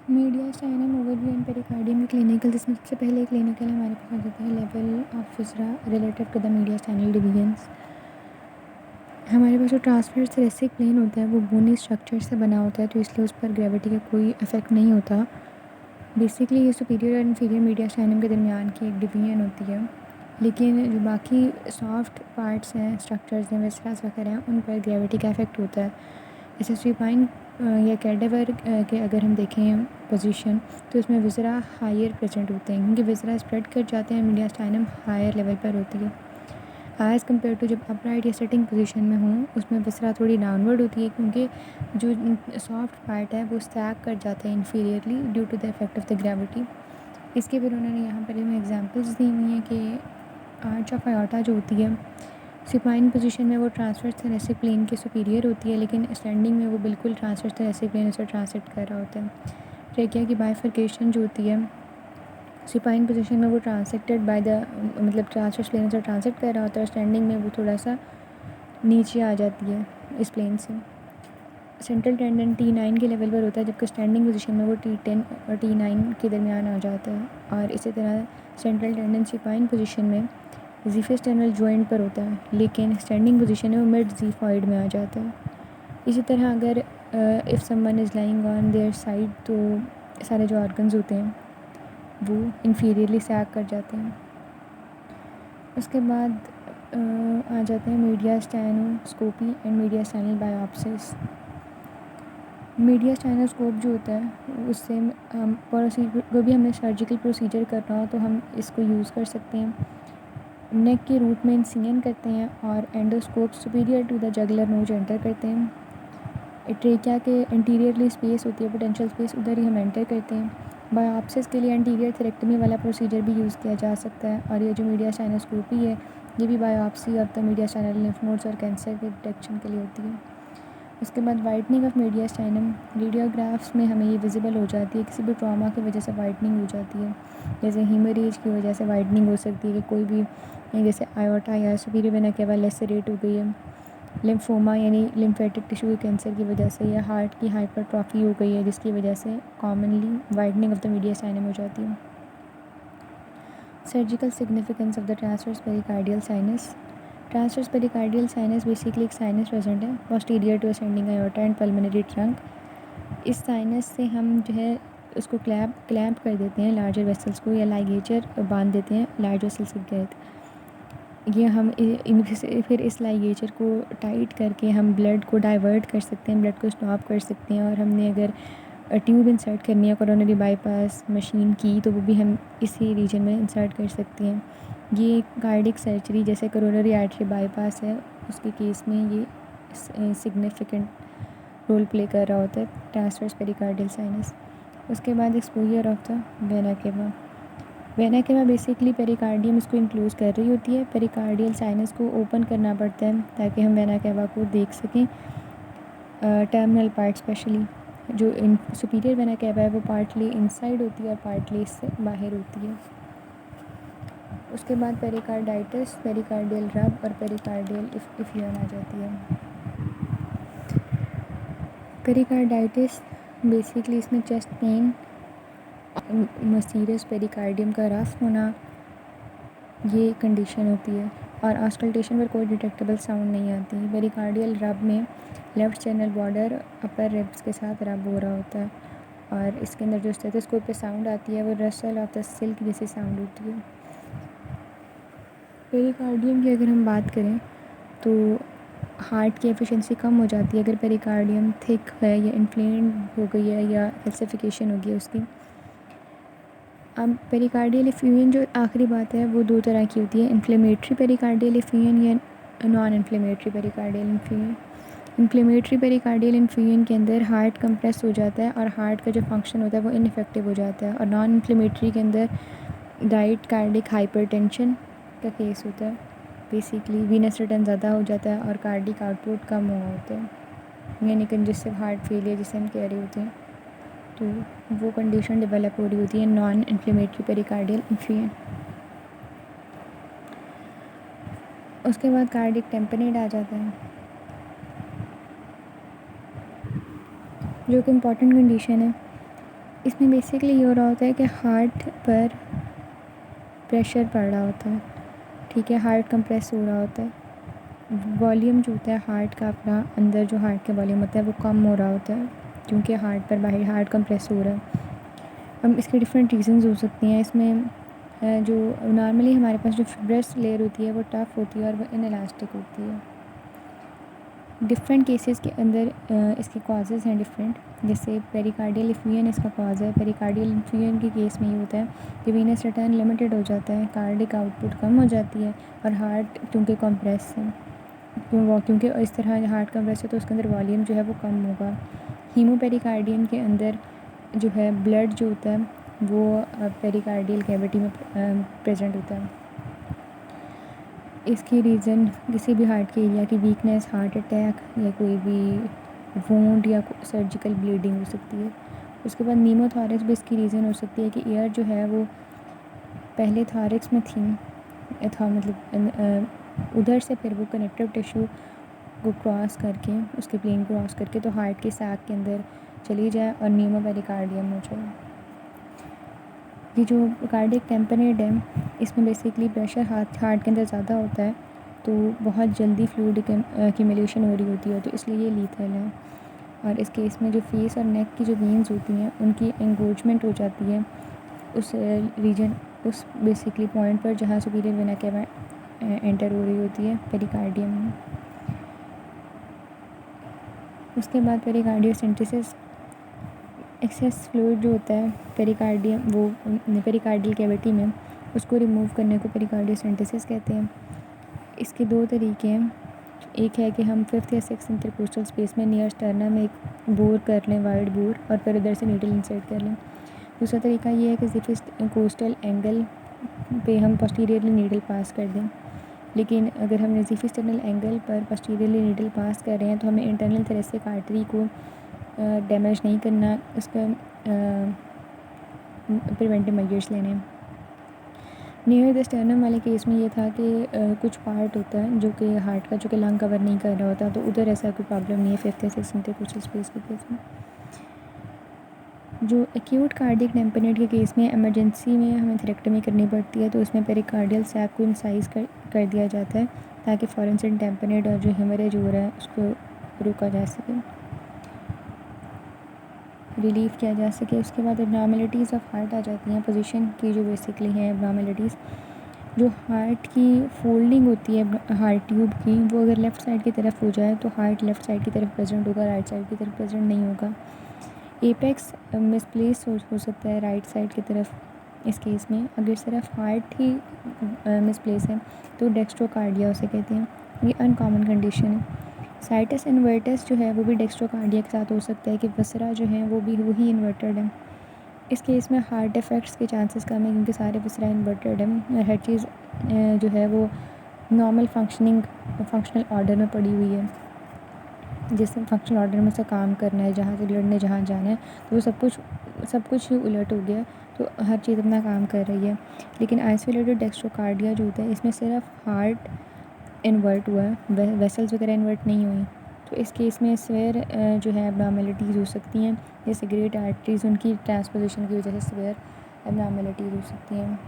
मीडियास्टाइनम overview and pericardium में clinical, जिसमें सबसे पहले क्लिनिकल हमारे पास आ जाता है level of viscera relative to the mediastinal divisions. हमारे पास जो ट्रांसवर्स थोरेसिक प्लेन होता है वो बोनी स्ट्रक्चर से बना होता है, तो इसलिए उस पर ग्रेविटी का कोई इफेक्ट नहीं होता। बेसिकली ये सुपीरियर और इन्फीरियर मीडियास्टाइनम के दरमियान की एक डिवीजन होती है, लेकिन जो बाकी सॉफ्ट पार्ट्स हैं, स्ट्रक्चर्स हैं, विसरास वगैरह हैं, उन पर ग्रेविटी का इफेक्ट होता है। जैसे सुपाइन या कैडेवर के अगर हम देखें पोजीशन, तो उसमें विसरा हायर प्रेजेंट होते हैं, क्योंकि विसरा स्प्रेड कर जाते हैं, मीडियास्टाइनम हायर लेवल पर होती है एज़ कम्पेयर टू जब अपराइट या सिटिंग पोजीशन में हूँ, उसमें विसरा थोड़ी डाउनवर्ड होती है, क्योंकि जो सॉफ्ट पार्ट है वो सैग कर जाता है inferiorly due to the effect of the gravity. इसके फिर उन्होंने यहाँ पर हमें एग्जांपल्स दी हुई हैं कि आर्च ऑफ आयोटा जो होती है सुपाइन पोजीशन में वो ट्रांसवर्स थोरेसिक प्लेन के सुपीरियर होती है, लेकिन स्टैंडिंग में वो बिल्कुल ट्रांसवर्स थोरेसिक प्लेन उसे ट्रांसेक्ट कर रहा होता है। ट्रेकिया की बाइफर्केशन जो होती है सुपाइन पोजीशन में वो ट्रांसेक्टेड बाय द मतलब ट्रांसवर्स प्लेन से ट्रांसेक्ट कर रहा होता है, और स्टैंडिंग में वो थोड़ा सा नीचे आ जाती है इस प्लेन से। सेंट्रल टेंडन T9 के लेवल पर होता है, जबकि स्टैंडिंग पोजीशन में वो T10 और T9 के दरमियान आ जाता है। और इसी तरह सेंट्रल टेंडन सुपाइन पोजीशन में जीफस टनल जॉइंट पर होता है, लेकिन स्टैंडिंग पोजीशन में वो मिड जीफॉइड में आ जाता है। इसी तरह अगर if someone is lying on their side, तो सारे जो ऑर्गन्स होते हैं वो इन्फीरियरली सैग कर जाते हैं। उसके बाद आ जाते हैं मीडियास्टाइनोस्कोपी एंड मीडियास्टाइनल बायोप्सिस। मीडियास्टाइनोस्कोप जो होता है उससे हम कोई भी हमें सर्जिकल प्रोसीजर करना हो तो हम इसको यूज़ कर सकते हैं। नेक के रूट में इंसिजन करते हैं और endoscope superior to the jugular notch enter करते हैं। ट्रेकिया के एंटीरियरली स्पेस होती है, पोटेंशियल स्पेस, उधर ही हम एंटर करते हैं। बायोप्सिस के लिए एंटीरियर थेरेक्टमी वाला प्रोसीजर भी यूज़ किया जा सकता है, और ये जो मीडियास्टाइनोस्कोपी है ये भी biopsy of the mediastinal lymph nodes और कैंसर के डिटेक्शन के लिए होती है। उसके बाद वाइटनिंग ऑफ मीडियास्टाइनम, रेडियोग्राफ्स में हमें ये विजिबल हो जाती है, किसी भी ट्रॉमा की वजह से वाइटनिंग हो जाती है, जैसे हीमरेज की वजह से वाइटनिंग हो सकती है कि कोई भी जैसे आयोटा या सुपीरियर वेना केवा लेसरेट हो गई है, लिम्फोमा यानी लिम्फेटिक टिश्यू के कैंसर की वजह से, या हार्ट की हाइपरट्रॉफी हो गई है जिसकी वजह से commonly widening of the mediastinum हो जाती है। Surgical significance of the transverse pericardial sinus. Transverse pericardial sinus basically एक साइनस प्रेजेंट है posterior to ascending aorta and pulmonary trunk. इस साइनस से हम जो है उसको क्लैम्प कर देते हैं लार्जर वेसल्स को, या लाइगेचर बांध देते हैं लार्ज वेसल्स के गेट। ये हम फिर इस लाइगेचर को टाइट करके हम ब्लड को डाइवर्ट कर सकते हैं, ब्लड को स्टॉप कर सकते हैं, और हमने अगर ट्यूब इंसर्ट करनी है कोरोनरी बाईपास मशीन की, तो वो भी हम इसी रीजन में इंसर्ट कर सकते हैं। ये कार्डिक सर्जरी जैसे कोरोनरी आर्टरी बाईपास है उसके केस में ये सिग्निफिकेंट रोल प्ले कर रहा होता है ट्रांसवर्स पेरिकार्डियल साइनस। उसके बाद exposure of the vena cava. Vena cava basically pericardium इसको इंक्लोज कर रही होती है, पेरिकार्डियल साइनस को ओपन करना पड़ता है ताकि हम वेना केवा को देख सकें। टर्मिनल पार्ट स्पेशली जो इन सुपीरियर वेना केवा है वो पार्टली इनसाइड होती है और पार्टली इससे बाहर होती है। उसके बाद पेरिकार्डाइटिस, पेरिकार्डियल रब और पेरिकार्डियल इफ्यूजन आ जाती है। पेरिकार्डाइटिस बेसिकली इसमें चेस्ट पेन, सीरियस पेरिकार्डियम का रफ होना, ये कंडीशन होती है, और ऑस्कल्टेशन पर कोई डिटेक्टेबल साउंड नहीं आती। पेरिकार्डियल रब में लेफ्ट चैनल बॉर्डर अपर रिब्स के साथ रब हो रहा होता है, और इसके अंदर जो स्टेथोस्कोप पे साउंड आती है वो रसल ऑफ द सिल्क जैसी साउंड होती है। पेरिकार्डियम की अगर हम बात करें तो हार्ट की एफिशिएंसी कम हो जाती है अगर पेरिकार्डियम थिक है या इन्फ्लेम्ड हो गई है या कैल्सिफिकेशन हो गई है उसकी। अब पेरिकार्डियल एफ्यूजन जो आखिरी बात है वो दो तरह की होती है, इन्फ्लेमेटरी पेरिकार्डियल एफ्यूजन या non inflammatory pericardial effusion. Inflammatory pericardial infusion के अंदर हार्ट कंप्रेस हो जाता है और हार्ट का जो फंक्शन होता है वो इनफेक्टिव हो जाता है, और नॉन इन्फ्लेमेटरी के अंदर डाइट कार्डिक हाइपरटेंशन का केस होता है। बेसिकली वीनस रिटर्न ज़्यादा हो जाता है और कार्डिक आउटपुट कम हुआ होता है, यानी कंजेस्टिव हार्ट फेलियर जिसे हम कह रहे होते हैं, तो वो कंडीशन डेवलप हो रही होती है नॉन इन्फ्लेमेटरी पेरिकार्डियल इन्फ्यूजन। उसके बाद कार्डिक टेम्पनेट आ जाता है जो कि इम्पॉर्टेंट कंडीशन है। इसमें बेसिकली ये हो रहा होता है कि हार्ट पर प्रेशर पड़ रहा होता है, ठीक है, हार्ट कंप्रेस हो रहा होता है, वॉल्यूम जो होता है हार्ट का अपना अंदर जो हार्ट का वॉल्यूम होता है वो कम हो रहा होता है क्योंकि हार्ट पर बाहर हार्ट कंप्रेस हो रहा है। अब इसके डिफरेंट रीजंस हो सकती हैं। इसमें जो नॉर्मली हमारे पास जो फिब्रस लेयर होती है वो टफ़ होती है और वो इनइलास्टिक होती है। डिफरेंट केसेस के अंदर इसके कॉजेज़ हैं डिफरेंट, जैसे पेरिकार्डियल इफ्यूजन इसका कॉज है। पेरिकार्डियल इफ्यूजन के केस में ये होता है कि वीनस रिटर्न लिमिटेड हो जाता है, कार्डिक आउटपुट कम हो जाती है और हार्ट क्योंकि कंप्रेस है, क्योंकि इस तरह हार्ट कंप्रेस है तो उसके अंदर वॉल्यूम जो है वो कम होगा। हीमोपेरिकार्डियम के अंदर जो है ब्लड जो होता है वो पेरिकार्डियल कैविटी में प्रेजेंट होता है। इसकी रीज़न किसी भी हार्ट के एरिया की वीकनेस, हार्ट अटैक या कोई भी वुंड या सर्जिकल ब्लीडिंग हो सकती है। उसके बाद नीमोथॉरैक्स भी इसकी रीज़न हो सकती है कि एयर जो है वो पहले थॉरैक्स में थी, मतलब उधर से फिर वो कनेक्टिव टिश्यू को क्रॉस करके, उसके प्लेन क्रॉस करके तो हार्ट के सैक के अंदर चली जाए और न्यूमोपेरिकार्डियम हो जाए। ये जो कार्डियक टेम्परेट है इसमें बेसिकली प्रेशर हार्ट के अंदर ज़्यादा होता है तो बहुत जल्दी फ्लूइड एक्यूमुलेशन हो रही होती है, तो इसलिए ये लीथल है। और इस केस में जो फेस और नेक की जो वेन्स होती हैं उनकी एंगोजमेंट हो जाती है उस रीजन, उस बेसिकली पॉइंट पर जहाँ सुपीरियर वेना कैवा एंटर हो रही होती है पेरिकार्डियम में। उसके बाद पेरिकार्डियोसेंटेसिस, एक्सेस फ्लूइड जो होता है पेरिकार्डियम वो पेरिकार्डियल कैविटी में, उसको रिमूव करने को पेरिकार्डियोसेंटेसिस कहते हैं। इसके दो तरीके हैं, एक है कि हम 5th या 6th इंटरकोस्टल स्पेस में नियर स्टर्नम में एक बोर कर लें, वाइड बोर, और फिर उधर से नीडल इंसर्ट कर लें। दूसरा तरीका ये है कि ज़िफिस कोस्टल एंगल पे हम पोस्टीरियरली नीडल पास कर दें, लेकिन अगर हम ज़िफिस टर्नल एंगल पर पोस्टीरियरली नीडल पास कर रहे हैं तो हमें इंटरनल थोरेसिक आर्टरी को डैमेज नहीं करना, उसका प्रिवेंटिव मेजर्स लेने हैं। नियर द स्टर्नम वाले केस में ये था कि कुछ पार्ट होता है जो कि हार्ट का जो कि लंग कवर नहीं कर रहा होता, तो उधर ऐसा कोई प्रॉब्लम नहीं है 5th या 6th इंटरकोस्टल स्पेस के केस में। जो एक्यूट कार्डियक टेम्परेट के केस में इमरजेंसी में हमें थ्रेक्टमी करनी पड़ती है तो उसमें पेरिकार्डियल सैक को इंसाइज कर दिया जाता है ताकि फॉरेन से टेम्परेट और जो हेमरेज हो रहा है उसको रोका जा सके, रिलीफ किया जा सके। उसके बाद एबनॉर्मलिटीज़ ऑफ हार्ट आ जाती हैं, पोजीशन की जो बेसिकली हैं एबनॉर्मलिटीज़। जो हार्ट की फोल्डिंग होती है हार्ट ट्यूब की, वो अगर लेफ़्ट साइड की तरफ हो जाए तो हार्ट लेफ़्ट साइड की तरफ प्रेजेंट होगा, राइट साइड की तरफ प्रेजेंट नहीं होगा। एपेक्स मिसप्लेस हो सकता है राइट साइड की तरफ। इस केस में अगर सिर्फ हार्ट ही मिसप्लेस है तो डेक्स्ट्रोकार्डिया उसे कहते हैं, ये अनकॉमन कंडीशन है। साइटस इन्वर्टस जो है वो भी डेक्स्ट्रोकार्डिया के साथ हो सकता है कि वसरा जो है वो भी वही इन्वर्टेड है। इस केस में हार्ट डिफेक्ट्स के चांसेस कम है क्योंकि सारे वसरा इन्वर्टेड हैं और हर चीज़ जो है वो नॉर्मल फंक्शनल ऑर्डर में पड़ी हुई है। जिस फंक्शनल ऑर्डर में उसे काम करना है, जहाँ से ब्लड ने जहाँ जाना है, तो वो सब कुछ ही उलट हो गया, तो हर चीज़ अपना काम कर रही है। लेकिन आइसोलेटेड डेक्स्ट्रोकार्डिया जो होता है इसमें सिर्फ हार्ट इन्वर्ट हुआ है, वेसल्स वगैरह इन्वर्ट नहीं हुई, तो इस केस में स्वेयर जो है एबनॉर्मलिटीज़ हो सकती हैं, जैसे ग्रेट आर्टरीज़ उनकी ट्रांसपोजिशन की वजह से स्वेयर एबनॉर्मलिटीज़ हो सकती हैं।